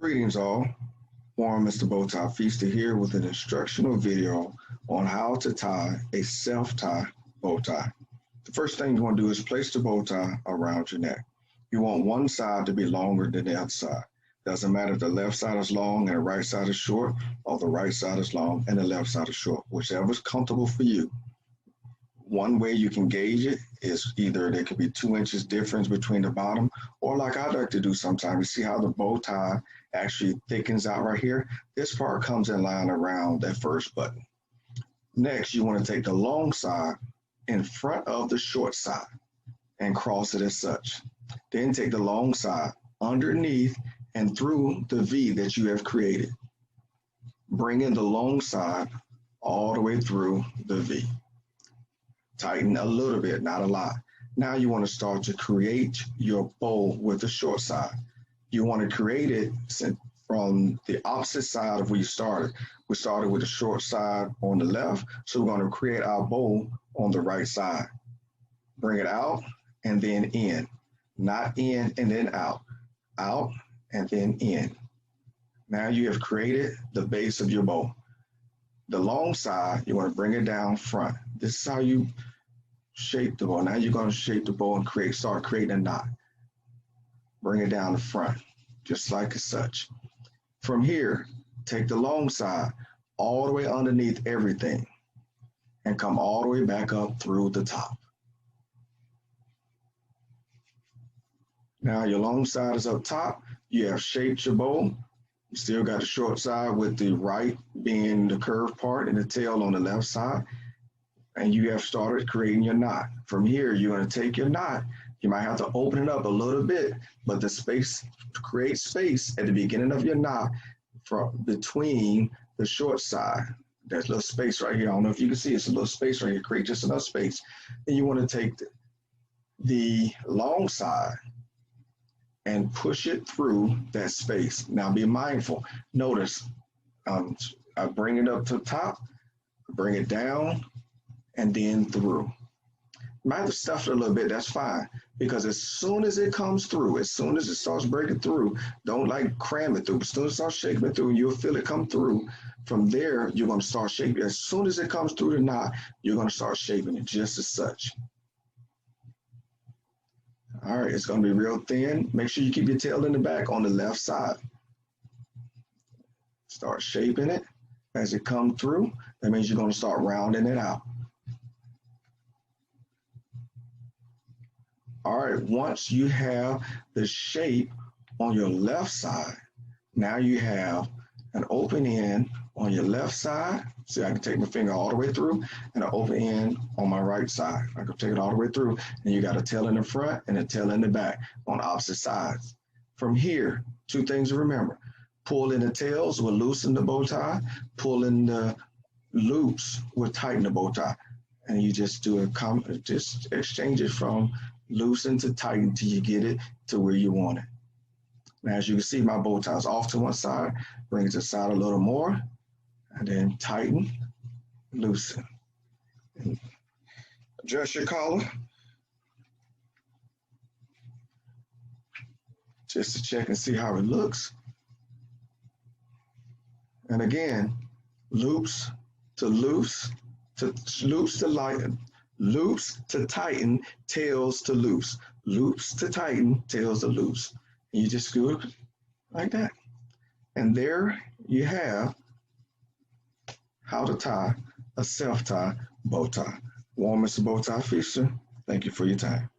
Greetings all, Warren Mr. Bowtie Feaster here with an instructional video on how to tie a self-tie bow tie. The first thing you want to do is place the bow tie around your neck. You want one side to be longer than the other side. Doesn't matter if the left side is long and the right side is short, or the right side is long and the left side is short, whichever is comfortable for you. One way you can gauge it is either there could be 2 inches difference between the bottom, or like I like to do sometimes, you see how the bow tie actually thickens out right here? This part comes in line around that first button. Next, you want to take the long side in front of the short side and cross it as such. Then take the long side underneath and through the V that you have created. Bring in the long side all the way through the V. Tighten a little bit, not a lot. Now you want to start to create your bow with the short side. You want to create it from the opposite side of where you started. We started with the short side on the left, so we're going to create our bow on the right side. Bring it out and then in. Not in and then out. Out and then in. Now you have created the base of your bow. The long side, you want to bring it down front. This is how you shape the bow. Now you're going to shape the bow and start creating a knot. Bring it down the front, just like such. From here, take the long side all the way underneath everything and come all the way back up through the top. Now your long side is up top. You have shaped your bow. You still got the short side with the right being the curved part and the tail on the left side. And you have started creating your knot. From here, you're going to take your knot. You might have to open it up a little bit, but the space, create space at the beginning of your knot from between the short side. There's a little space right here. I don't know if you can see, it's a little space right here. Create just enough space. Then you want to take the long side and push it through that space. Now be mindful. Notice, I bring it up to the top, bring it down, and then through. You might have to stuff it a little bit, that's fine. Because as soon as it comes through, as soon as it starts breaking through, don't like cram it through. As soon as it starts shaking it through, you'll feel it come through. From there, you're going to start shaping. As soon as it comes through the knot, you're going to start shaping it just as such. All right, it's going to be real thin. Make sure you keep your tail in the back on the left side. Start shaping it as it comes through. That means you're going to start rounding it out. All right, once you have the shape on your left side, now you have an open end on your left side. See, I can take my finger all the way through and an open end on my right side. I can take it all the way through, and you got a tail in the front and a tail in the back on opposite sides. From here, two things to remember. Pull in the tails will loosen the bow tie. Pull in the loops will tighten the bow tie. And you just just exchange it from loosen to tighten till you get it to where you want it. Now, as you can see, my bow tie is off to one side. Bring it to the side a little more, and then tighten, loosen. And adjust your collar just to check and see how it looks. And again, loops to loose, to loops to lighten, loops to tighten, tails to loose, loops to tighten, tails to loose. And you just do it like that. And there you have how to tie a self-tie bow tie. Warren Mr. Bowtie Feaster, thank you for your time.